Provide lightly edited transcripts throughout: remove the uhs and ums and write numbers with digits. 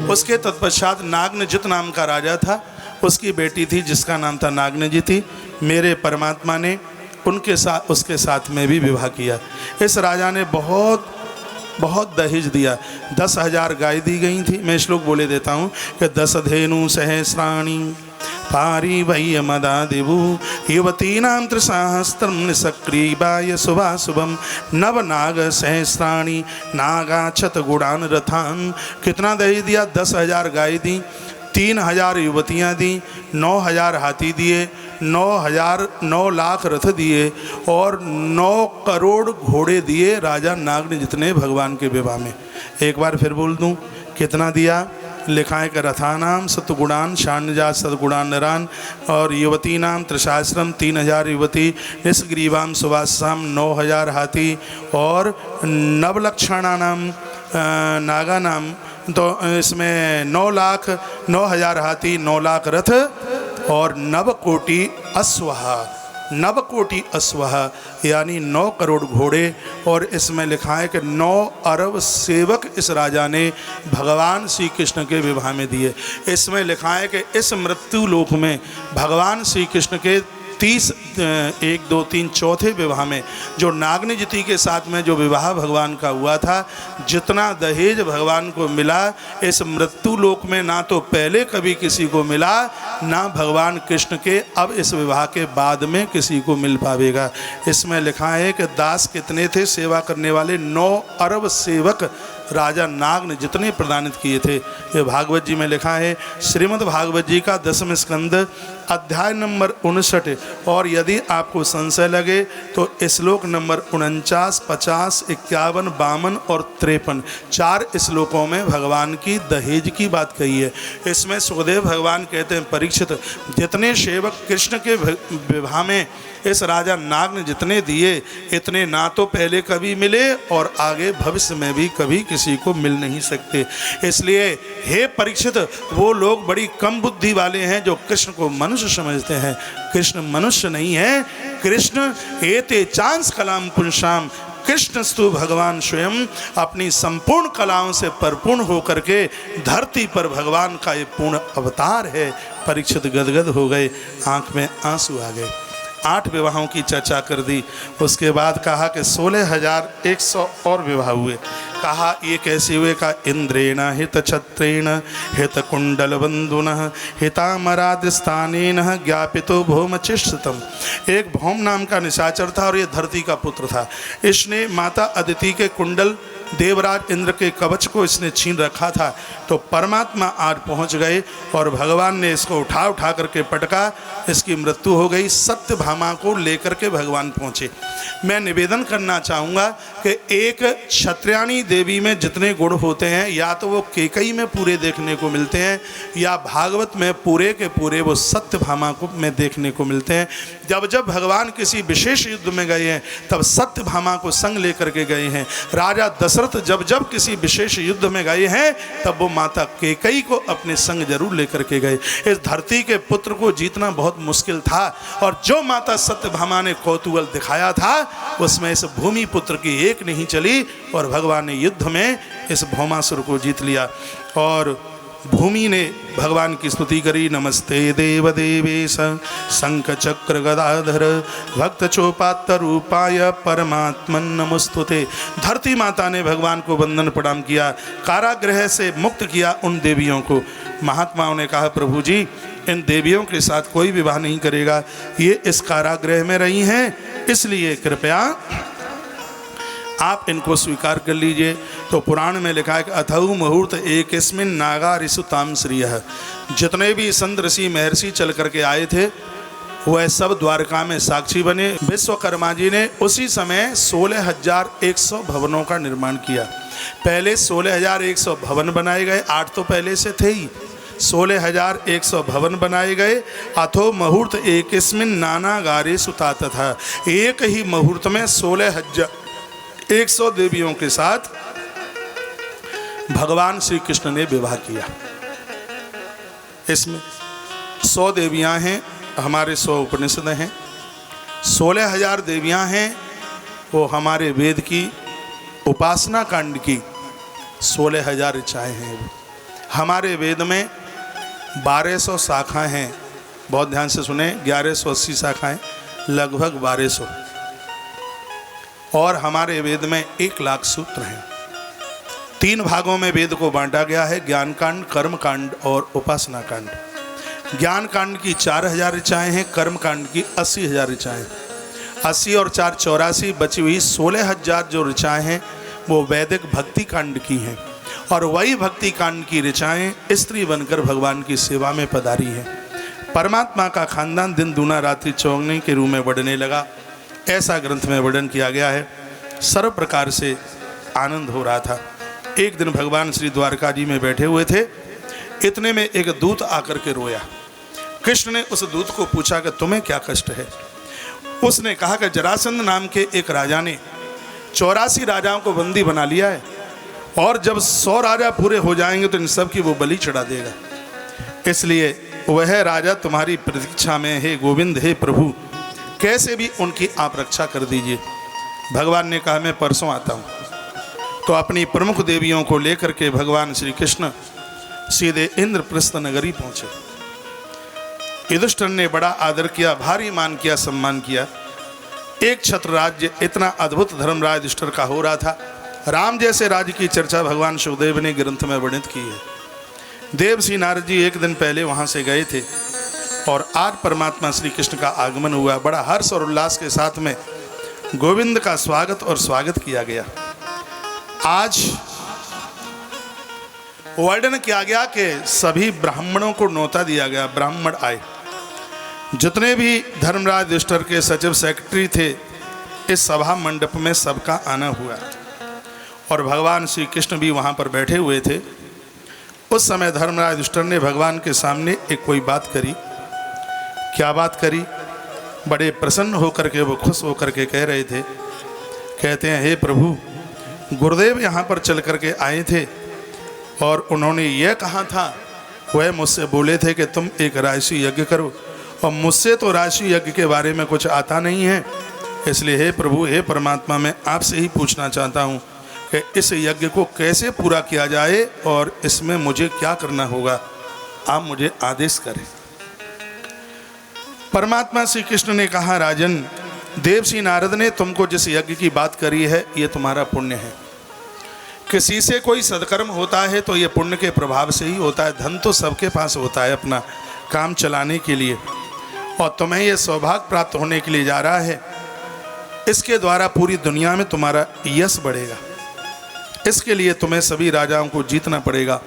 उसके तत्पश्चात नागनजित नाम का राजा था, उसकी बेटी थी जिसका नाम था नागनजिती। मेरे परमात्मा ने उसके साथ में भी विवाह किया। इस राजा ने बहुत दहेज दिया। 10,000 गाय दी गई थी। मैं श्लोक बोले देता हूँ कि 10 धेनु सहस्राणी पारी वह्य मदा देवु युवतीनां त्रिसहस्त्रं निसक्रीबाय शुभाशुभम नव नाग सहस्राणी नागाक्षत गुणान रथान। कितना दहेज दिया? 10,000 गाय दी, 3,000 युवतियाँ दी, 9,000 हाथी दिए, 9 लाख रथ दिए और 9 करोड़ घोड़े दिए राजा नागनजित ने भगवान के विवाह में। एक बार फिर बोल दूं, कितना दिया? लिखा है कि रथानाम सतगुणान शान्यजा सतगुणान नरान और युवती नाम त्रिशास्त्रम 3,000 युवती निष्ग्रीवाम सुवासाम 9,000 हाथी और नवलक्षणा नाम नागा नाम, तो इसमें 9,09,000 हाथी, 9 लाख रथ और 9 कोटि अश्वहा, 9 कोटि अश्वहा यानी 9 करोड़ घोड़े। और इसमें लिखा है कि 9 अरब सेवक इस राजा ने भगवान श्री कृष्ण के विवाह में दिए। इसमें लिखा है कि इस मृत्यु लोक में भगवान श्री कृष्ण के 1 2 3 चौथे विवाह में जो नागनजिती के साथ में जो विवाह भगवान का हुआ था, जितना दहेज भगवान को मिला इस मृत्यु लोक में ना तो पहले कभी किसी को मिला, ना भगवान कृष्ण के अब इस विवाह के बाद में किसी को मिल पावेगा। इसमें लिखा है कि दास कितने थे सेवा करने वाले? 9 अरब सेवक राजा नाग ने जितने प्रदानित किए थे। ये भागवत जी में लिखा है, श्रीमद् भागवत जी का 10वें स्कंद अध्याय नंबर 59। और यदि आपको संशय लगे तो श्लोक नंबर 49, 50, 51, 52 और 53 4 श्लोकों में भगवान की दहेज की बात कही है। इसमें सुखदेव भगवान कहते हैं, परीक्षित जितने सेवक कृष्ण के विवाह में इस राजा नाग ने जितने दिए इतने ना तो पहले कभी मिले और आगे भविष्य में भी कभी किसी को मिल नहीं सकते। इसलिए हे परीक्षित, वो लोग बड़ी कम बुद्धि वाले हैं जो कृष्ण को मनुष्य समझते हैं। कृष्ण मनुष्य नहीं है। कृष्ण एते चांस कलाम पुंसाम, कृष्णस्तु भगवान स्वयं अपनी संपूर्ण कलाओं से परिपूर्ण होकर के धरती पर भगवान का ये पूर्ण अवतार है। परीक्षित गदगद हो गए, आंख में आंसू आ गए। 8 विवाहों की चर्चा कर दी। उसके बाद कहा कि 16,100 और विवाह हुए। कहा ये कैसे हुए? का इंद्रेण हित छत्रेण हित कुंडल बंधुन हितामराद स्थानेन ज्ञापितो भौमचिष्टतम। एक भौम नाम का निशाचर था और ये धरती का पुत्र था। इसने माता अदिति के कुंडल देवराज इंद्र के कवच को इसने छीन रखा था। तो परमात्मा आज पहुंच गए और भगवान ने इसको उठा करके पटका, इसकी मृत्यु हो गई। सत्यभामा को लेकर के भगवान पहुंचे। मैं निवेदन करना चाहूँगा कि एक क्षत्रियाणी देवी में जितने गुण होते हैं या तो वो केकई में पूरे देखने को मिलते हैं या भागवत में पूरे के पूरे वो सत्यभामा को में देखने को मिलते हैं। जब जब भगवान किसी विशेष युद्ध में गए हैं तब सत्यभामा को संग लेकर के गए हैं। राजा दशरथ जब जब किसी विशेष युद्ध में गए हैं तब वो माता केकई को अपने संग जरूर लेकर के गए। इस धरती के पुत्र को जीतना बहुत मुश्किल था और जो माता सत्यभामा ने कौतूहल दिखाया था उसमें इस भूमि पुत्र की एक नहीं चली और भगवान ने युद्ध में इस भौमासुर को जीत लिया। और भूमि ने भगवान की स्तुति करी, नमस्ते देव देवेश शंख चक्र गदाधर भक्त चोपात्त रूपाय परमात्मन नमस्तुते। धरती माता ने भगवान को वंदन प्रणाम किया, कारागृह से मुक्त किया उन देवियों को। महात्माओं ने कहा, प्रभु जी इन देवियों के साथ कोई विवाह नहीं करेगा, ये इस कारागृह में रही हैं, इसलिए कृपया आप इनको स्वीकार कर लीजिए। तो पुराण में लिखा है कि अथऊ मुहूर्त एकस्मिन् नागा ऋषुताम श्रियः। जितने भी संत ऋषि महर्षि चल करके आए थे वह सब द्वारका में साक्षी बने। विश्वकर्मा जी ने उसी समय 16,100 भवनों का निर्माण किया। पहले 16,100 भवन बनाए गए, 8 तो पहले से थे ही। 16,100 भवन बनाए गए। अथो मुहूर्त एकस्मिन् नानागारे सुतात था। एक ही मुहूर्त में 16,100 देवियों के साथ भगवान श्री कृष्ण ने विवाह किया। इसमें 100 देवियां हैं, हमारे 100 उपनिषद हैं। 16,000 देवियां हैं, वो हमारे वेद की उपासना कांड की 16,000 ऋचाएँ हैं। हमारे वेद में 1200 शाखाएं हैं, बहुत ध्यान से सुने, 1180 शाखाएं, लगभग 1200। और हमारे वेद में 1 लाख सूत्र हैं। 3 भागों में वेद को बांटा गया है, ज्ञान कांड, कर्म कांड और उपासना कांड। ज्ञान कांड की 4000 ऋचाएँ हैं, कर्म कांड की 80,000 ऋचाएँ। 80 और 4 84, बची हुई 16,000 जो ऋचाएँ हैं वो वैदिक भक्ति कांड की हैं। और वही भक्ति कांड की ऋचाएँ स्त्री बनकर भगवान की सेवा में पधारी हैं। परमात्मा का खानदान दिन दूना रात्रि चौगनी के रूप में बढ़ने लगा, ऐसा ग्रंथ में वर्णन किया गया है। सर्व प्रकार से आनंद हो रहा था। एक दिन भगवान श्री द्वारका जी में बैठे हुए थे, इतने में एक दूत आकर के रोया। कृष्ण ने उस दूत को पूछा कि तुम्हें क्या कष्ट है। उसने कहा कि जरासंध नाम के एक राजा ने 84 राजाओं को बंदी बना लिया है, और जब 100 राजा पूरे हो जाएंगे तो इन सब की वो बलि चढ़ा देगा। इसलिए वह राजा तुम्हारी प्रतीक्षा में है गोविंद, हे प्रभु, कैसे भी उनकी आप रक्षा कर दीजिए। भगवान ने कहा मैं परसों आता हूँ। तो अपनी प्रमुख देवियों को लेकर के भगवान श्री कृष्ण सीधे इंद्रप्रस्थ नगरी पहुँचे। युधिष्ठिर ने बड़ा आदर किया, भारी मान किया, सम्मान किया। एक छत्र राज्य इतना अद्भुत धर्मराज युधिष्ठिर का हो रहा था। राम जैसे राज्य की चर्चा भगवान सुखदेव ने ग्रंथ में वर्णित की है। देवसी नारद जी एक दिन पहले वहाँ से गए थे और आज परमात्मा श्री कृष्ण का आगमन हुआ। बड़ा हर्ष और उल्लास के साथ में गोविंद का स्वागत किया गया। आज वर्णन किया गया कि सभी ब्राह्मणों को न्योता दिया गया, ब्राह्मण आए। जितने भी धर्मराज युधिष्ठिर के सचिव सेक्रेटरी थे, इस सभा मंडप में सबका आना हुआ और भगवान श्री कृष्ण भी वहाँ पर बैठे हुए थे। उस समय धर्मराज युधिष्ठिर ने भगवान के सामने एक कोई बात करी। क्या बात करी? बड़े प्रसन्न होकर के वो खुश होकर के कह रहे थे, कहते हैं हे प्रभु, गुरुदेव यहाँ पर चल कर के आए थे और उन्होंने यह कहा था, वह मुझसे बोले थे कि तुम एक राजसी यज्ञ करो, और मुझसे तो राजसी यज्ञ के बारे में कुछ आता नहीं है। इसलिए हे प्रभु, हे परमात्मा, मैं आपसे ही पूछना चाहता हूँ कि इस यज्ञ को कैसे पूरा किया जाए और इसमें मुझे क्या करना होगा, आप मुझे आदेश करें। परमात्मा श्री कृष्ण ने कहा, राजन, देवसी नारद ने तुमको जिस यज्ञ की बात करी है ये तुम्हारा पुण्य है। किसी से कोई सत्कर्म होता है तो ये पुण्य के प्रभाव से ही होता है। धन तो सबके पास होता है अपना काम चलाने के लिए, और तुम्हें ये सौभाग्य प्राप्त होने के लिए जा रहा है। इसके द्वारा पूरी दुनिया में तुम्हारा यश बढ़ेगा। इसके लिए तुम्हें सभी राजाओं को जीतना पड़ेगा।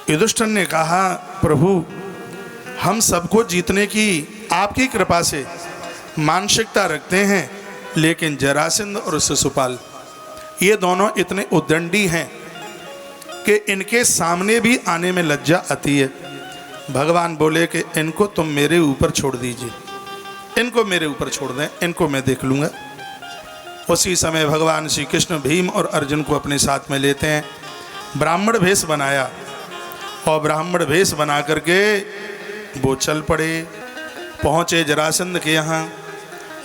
युधिष्ठिर ने कहा, प्रभु, हम सबको जीतने की आपकी कृपा से मानसिकता रखते हैं, लेकिन जरासंध और शिशुपाल ये दोनों इतने उद्दंडी हैं कि इनके सामने भी आने में लज्जा आती है। भगवान बोले कि इनको तुम मेरे ऊपर छोड़ दीजिए, इनको मेरे ऊपर छोड़ दें, इनको मैं देख लूँगा। उसी समय भगवान श्री कृष्ण भीम और अर्जुन को अपने साथ में लेते हैं। ब्राह्मण भेष बनाया और ब्राह्मण भेष बना करके वो चल पड़े, पहुँचे जरासंध के यहाँ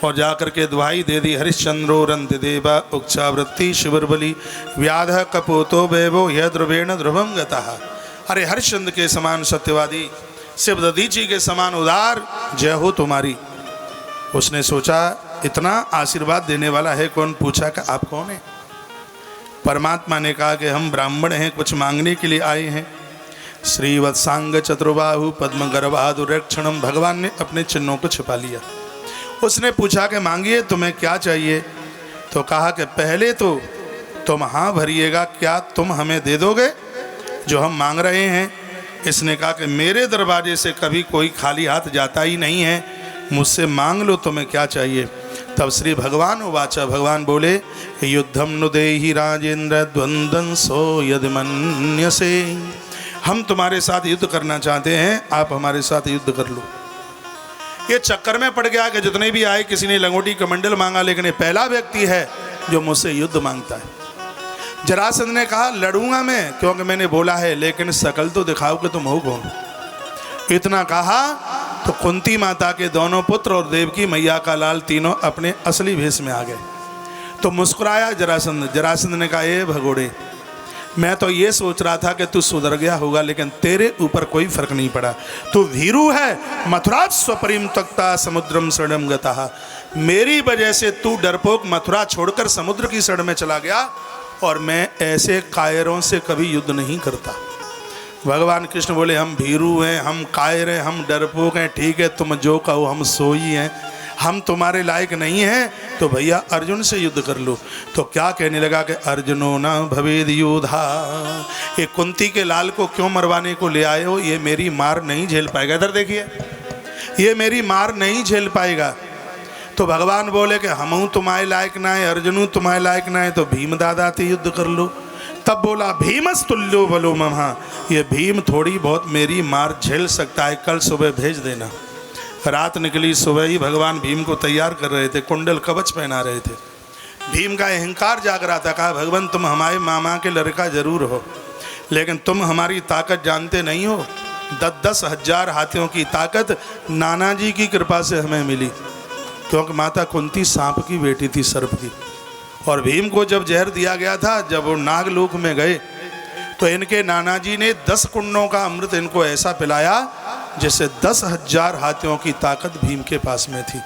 और जाकर के दुहाई दे दी, हरिश्चंद्रो रंत देवा उक्षावृत्ति शिविरबली व्याध कपोतो वैभो यह ध्रुवेण ध्रुवम गतः। अरे हरिश्चंद्र के समान सत्यवादी, शिवदधीची के समान उदार, जय हो तुम्हारी। उसने सोचा इतना आशीर्वाद देने वाला है कौन? पूछा कि आप कौन हैं? परमात्मा ने कहा कि हम ब्राह्मण हैं, कुछ मांगने के लिए आए हैं। श्रीवत्सांग चतुर्बाहु पद्म गर्भादुरक्षणम, भगवान ने अपने चिन्हों को छिपा लिया। उसने पूछा कि मांगिए, तुम्हें क्या चाहिए? तो कहा कि पहले तो तुम हाँ भरिएगा, क्या तुम हमें दे दोगे जो हम मांग रहे हैं? इसने कहा कि मेरे दरवाजे से कभी कोई खाली हाथ जाता ही नहीं है, मुझसे मांग लो, तुम्हें क्या चाहिए? तब श्री भगवान उवाचा, भगवान बोले, युद्धम नु देहि राजेंद्र द्वंद्वं सो यदि मन्यसे। हम तुम्हारे साथ युद्ध करना चाहते हैं, आप हमारे साथ युद्ध कर लो। ये चक्कर में पड़ गया कि जितने भी आए किसी ने लंगोटी कमंडल मांगा, लेकिन ये पहला व्यक्ति है जो मुझसे युद्ध मांगता है। जरासंध ने कहा, लड़ूंगा मैं, क्योंकि मैंने बोला है, लेकिन शकल तो दिखाओ कि तुम हो कौन। इतना कहा तो कुंती माता के दोनों पुत्र और देवकी मैया का लाल तीनों अपने असली भेष में आ गए। तो मुस्कुराया जरासंध। जरासंध ने कहा, ए भगोड़े, मैं तो ये सोच रहा था कि तू सुधर गया होगा, लेकिन तेरे ऊपर कोई फर्क नहीं पड़ा। तू भीरू है, मथुरा स्वपरिम तक्ता समुद्रम शरणम गता। मेरी वजह से तू डरपोक मथुरा छोड़कर समुद्र की शरण में चला गया, और मैं ऐसे कायरों से कभी युद्ध नहीं करता। भगवान कृष्ण बोले, हम भीरू हैं, हम कायर हैं, हम डरपोक हैं, ठीक है, तुम जो कहो हम सो ही हैं, हम तुम्हारे लायक नहीं हैं, तो भैया अर्जुन से युद्ध कर लो। तो क्या कहने लगा कि अर्जुनो न भवेद योधा, ये कुंती के लाल को क्यों मरवाने को ले आए हो, ये मेरी मार नहीं झेल पाएगा। इधर देखिए, ये मेरी मार नहीं झेल पाएगा। तो भगवान बोले कि हमहू तुम्हारे लायक ना है, अर्जुनू तुम्हारे लायक ना है, तो भीम दादा से युद्ध कर लो। तब बोला, भीमस तुल्यो बलो महा, ये भीम थोड़ी बहुत मेरी मार झेल सकता है, कल सुबह भेज देना। रात निकली, सुबह ही भगवान भीम को तैयार कर रहे थे, कुंडल कवच पहना रहे थे। भीम का अहंकार जाग रहा था। कहा, भगवान तुम हमारे मामा के लड़का जरूर हो, लेकिन तुम हमारी ताकत जानते नहीं हो। 10-10 हजार हाथियों की ताकत नाना जी की कृपा से हमें मिली, क्योंकि माता कुंती सांप की बेटी थी, सर्प की। और भीम को जब जहर दिया गया था, जब वो नागलोक में गए, तो इनके नाना जी ने 10 कुंडों का अमृत इनको ऐसा पिलाया जिससे 10 हजार हाथियों की ताकत भीम के पास में थी।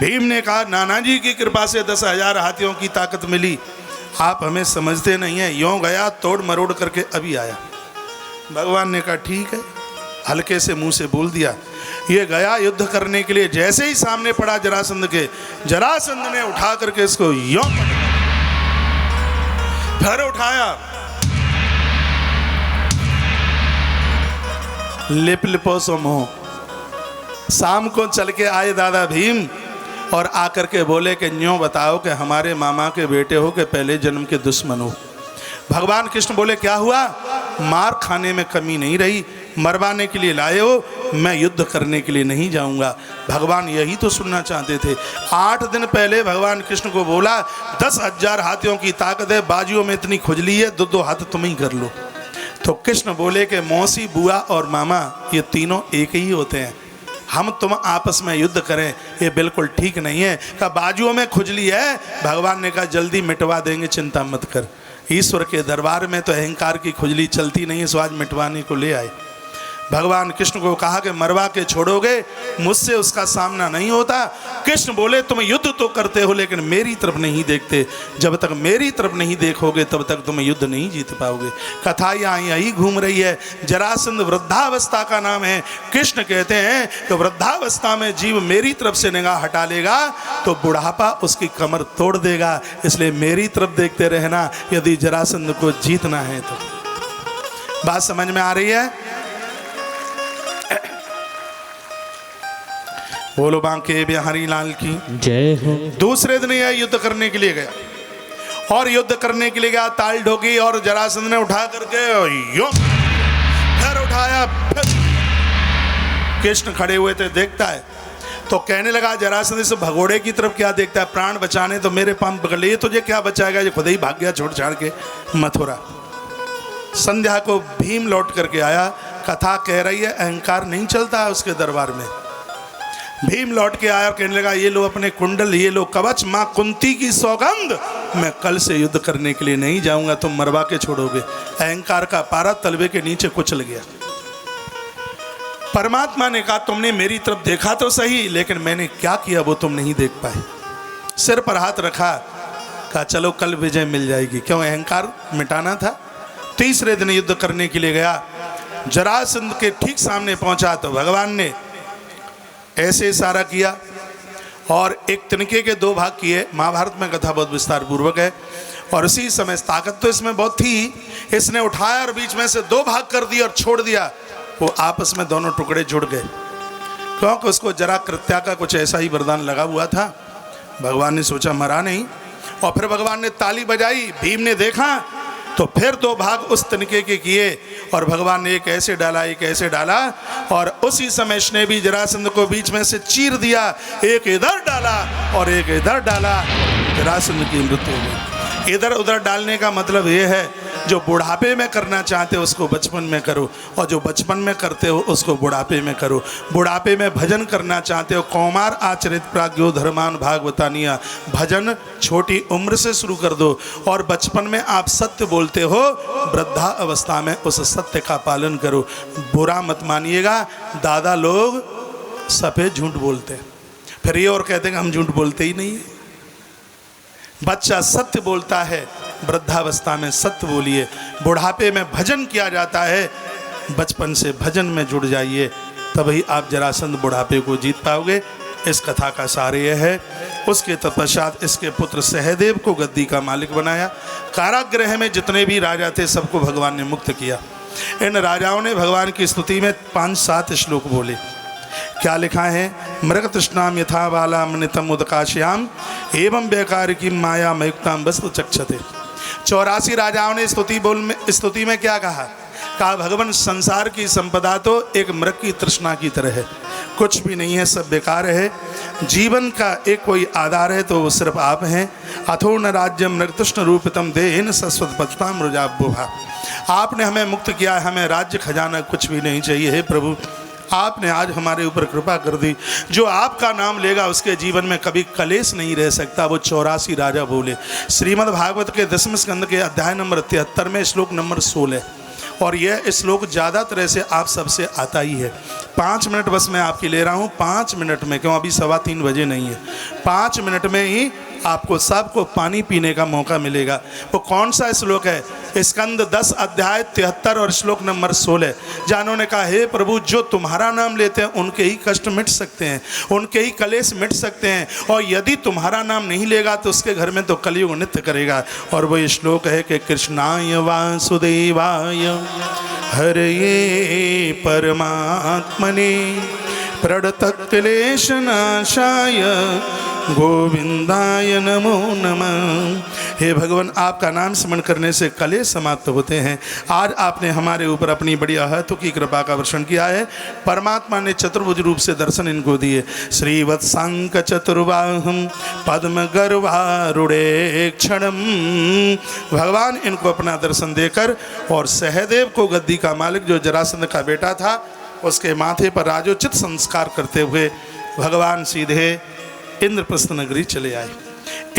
भीम ने कहा, नाना जी की कृपा से 10 हजार हाथियों की ताकत मिली, आप हमें समझते नहीं हैं। यों गया, तोड़ मरोड़ करके अभी आया। भगवान ने कहा, ठीक है, हल्के से मुंह से बोल दिया। ये गया युद्ध करने के लिए, जैसे ही सामने पड़ा जरासंध के, जरासंध ने उठा करके इसको यों फिर उठाया, लिप लिपो सोमो। शाम को चल के आए दादा भीम, और आकर के बोले कि न्यों बताओ कि हमारे मामा के बेटे हो कि पहले जन्म के दुश्मन हो। भगवान कृष्ण बोले, क्या हुआ? मार खाने में कमी नहीं रही, मरवाने के लिए लाए हो, मैं युद्ध करने के लिए नहीं जाऊंगा। भगवान यही तो सुनना चाहते थे। 8 दिन पहले भगवान कृष्ण को बोला, 10 हजार हाथियों की ताकत है, बाजुओं में इतनी खुजली है, 2-2 हाथ तुम ही कर लो। तो कृष्ण बोले कि मौसी, बुआ और मामा ये तीनों एक ही होते हैं, हम तुम आपस में युद्ध करें ये बिल्कुल ठीक नहीं है। कहा, बाजुओं में खुजली है। भगवान ने कहा, जल्दी मिटवा देंगे, चिंता मत कर। ईश्वर के दरबार में तो अहंकार की खुजली चलती नहीं है, सो आज मिटवाने को ले आए। भगवान कृष्ण को कहा कि मरवा के छोड़ोगे, मुझसे उसका सामना नहीं होता। कृष्ण बोले, तुम युद्ध तो करते हो लेकिन मेरी तरफ नहीं देखते, जब तक मेरी तरफ नहीं देखोगे तब तक तुम युद्ध नहीं जीत पाओगे। कथा यहाँ यही घूम रही है। जरासंध वृद्धावस्था का नाम है। कृष्ण कहते हैं कि वृद्धावस्था में जीव मेरी तरफ से निगाह हटा लेगा तो बुढ़ापा उसकी कमर तोड़ देगा, इसलिए मेरी तरफ देखते रहना यदि जरासंध को जीतना है तो। बात समझ में आ रही है? बोलो बांके बिहारी लाल की जय हो। दूसरे दिन यह युद्ध करने के लिए गया, और युद्ध करने के लिए गया, ताल ठोकी और जरासंध ने उठा करके यो फिर उठाया। फिर कृष्ण खड़े हुए थे, देखता है तो कहने लगा, जरासंध से भगोड़े की तरफ क्या देखता है, प्राण बचाने तो मेरे पांव पकड़ लिए, तुझे क्या बचाएगा, ये खुद ही भाग गया छोड़ छाड़ के मथुरा। संध्या को भीम लौट करके आया। कथा कह रही है अहंकार नहीं चलता है उसके दरबार में। भीम लौट के आया और कहने लगा, ये लो अपने कुंडल, ये लो कवच, माँ कुंती की सौगंध, मैं कल से युद्ध करने के लिए नहीं जाऊंगा, तुम मरवा के छोड़ोगे। अहंकार का पारा तलवे के नीचे कुचल गया। परमात्मा ने कहा, तुमने मेरी तरफ देखा तो सही, लेकिन मैंने क्या किया वो तुम नहीं देख पाए। सिर पर हाथ रखा, कहा चलो कल विजय मिल जाएगी। क्यों? अहंकार मिटाना था। तीसरे दिन युद्ध करने के लिए गया, जरासंध के ठीक सामने पहुंचा तो भगवान ने ऐसे इशारा किया और एक तिनके के 2 भाग किए। महाभारत में कथा बहुत विस्तार पूर्वक है, और उसी समय ताकत तो इसमें बहुत थी, इसने उठाया और बीच में से 2 भाग कर दिया और छोड़ दिया। वो आपस में दोनों टुकड़े जुड़ गए, क्योंकि उसको जरा कृत्या का कुछ ऐसा ही वरदान लगा हुआ था। भगवान ने सोचा मरा नहीं, और फिर भगवान ने ताली बजाई। भीम ने देखा तो फिर 2 भाग उस तिनके के किए, और भगवान ने एक ऐसे डाला, एक ऐसे डाला, और उसी समय उसने भी जरासंध को बीच में से चीर दिया। एक इधर डाला और एक इधर डाला, जरासंध की मृत्यु हो गई। इधर उधर डालने का मतलब ये है, जो बुढ़ापे में करना चाहते हो उसको बचपन में करो, और जो बचपन में करते हो उसको बुढ़ापे में करो। बुढ़ापे में भजन करना चाहते हो, कौमार आचरित प्राज्ञो धर्मान भागवतानिया, भजन छोटी उम्र से शुरू कर दो। और बचपन में आप सत्य बोलते हो, वृद्धा अवस्था में उस सत्य का पालन करो। बुरा मत मानिएगा, दादा लोग सफेद झूठ बोलते हैं, फिर ये और कहते हैं कि हम झूठ बोलते ही नहीं है। बच्चा सत्य बोलता है, वृद्धावस्था में सत्य बोलिए। बुढ़ापे में भजन किया जाता है, बचपन से भजन में जुड़ जाइए, तभी आप जरासंध बुढ़ापे को जीत पाओगे। इस कथा का सार यह है। उसके तत्पश्चात इसके पुत्र सहदेव को गद्दी का मालिक बनाया। कारागृह में जितने भी राजा थे सबको भगवान ने मुक्त किया। इन राजाओं ने भगवान की स्तुति में 5-7 श्लोक बोले। क्या लिखा है? मृग तृष्णाम यथा बाला मनितम उदकाश्याम एवं बेकार की माया मयुक्ताम वस्तु चक्षते। 84 राजाओं ने स्तुति में क्या कहा? भगवान संसार की संपदा तो एक मृग की तृष्णा की तरह है, कुछ भी नहीं है, सब बेकार है। जीवन का एक कोई आधार है तो वो सिर्फ आप हैं। अथो न राज्यम मृग तृष्ण रूपितम देन सस्वत पतताम रुजाबुभा। आपने हमें मुक्त किया, हमें राज्य खजाना कुछ भी नहीं चाहिए। हे प्रभु, आपने आज हमारे ऊपर कृपा कर दी। जो आपका नाम लेगा उसके जीवन में कभी कलेश नहीं रह सकता। वो 84 राजा बोले। श्रीमद् भागवत के 10वें स्कंद के अध्याय नंबर 73 में श्लोक नंबर 16, और यह श्लोक ज़्यादा तरह से आप सबसे आता ही है। 5 मिनट बस मैं आपकी ले रहा हूँ, 5 मिनट में, क्यों अभी 3:15 बजे नहीं है, 5 मिनट में ही आपको सबको पानी पीने का मौका मिलेगा। वो कौन सा श्लोक है? स्कंद 10 अध्याय 73 और श्लोक नंबर 16, जहाँ ने कहा, हे प्रभु, जो तुम्हारा नाम लेते हैं उनके ही कष्ट मिट सकते हैं, उनके ही कलेश मिट सकते हैं, और यदि तुम्हारा नाम नहीं लेगा तो उसके घर में तो कलयुग नृत्य करेगा। और वो श्लोक है कि कृष्णाय वासुदेवाय हरये परमात्मने प्रणतक्लेशनाशाय गोविंदाय नमो नमः। हे भगवान, आपका नाम स्मरण करने से कलेश समाप्त होते हैं। आज आपने हमारे ऊपर अपनी बड़ी अहतुकी कृपा का वर्षण किया है। परमात्मा ने चतुर्भुज रूप से दर्शन इनको दिए। श्रीवत्सांक चतुर्बाहुं पद्म गर्भारूढ़े क्षणम। भगवान इनको अपना दर्शन देकर और सहदेव को गद्दी का मालिक जो जरासंध का बेटा था उसके माथे पर राजोचित संस्कार करते हुए भगवान सीधे इंद्रप्रस्थ नगरी चले आए।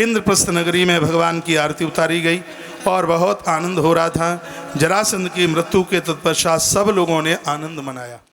इंद्रप्रस्थ नगरी में भगवान की आरती उतारी गई और बहुत आनंद हो रहा था। जरासंध की मृत्यु के तत्पश्चात सब लोगों ने आनंद मनाया।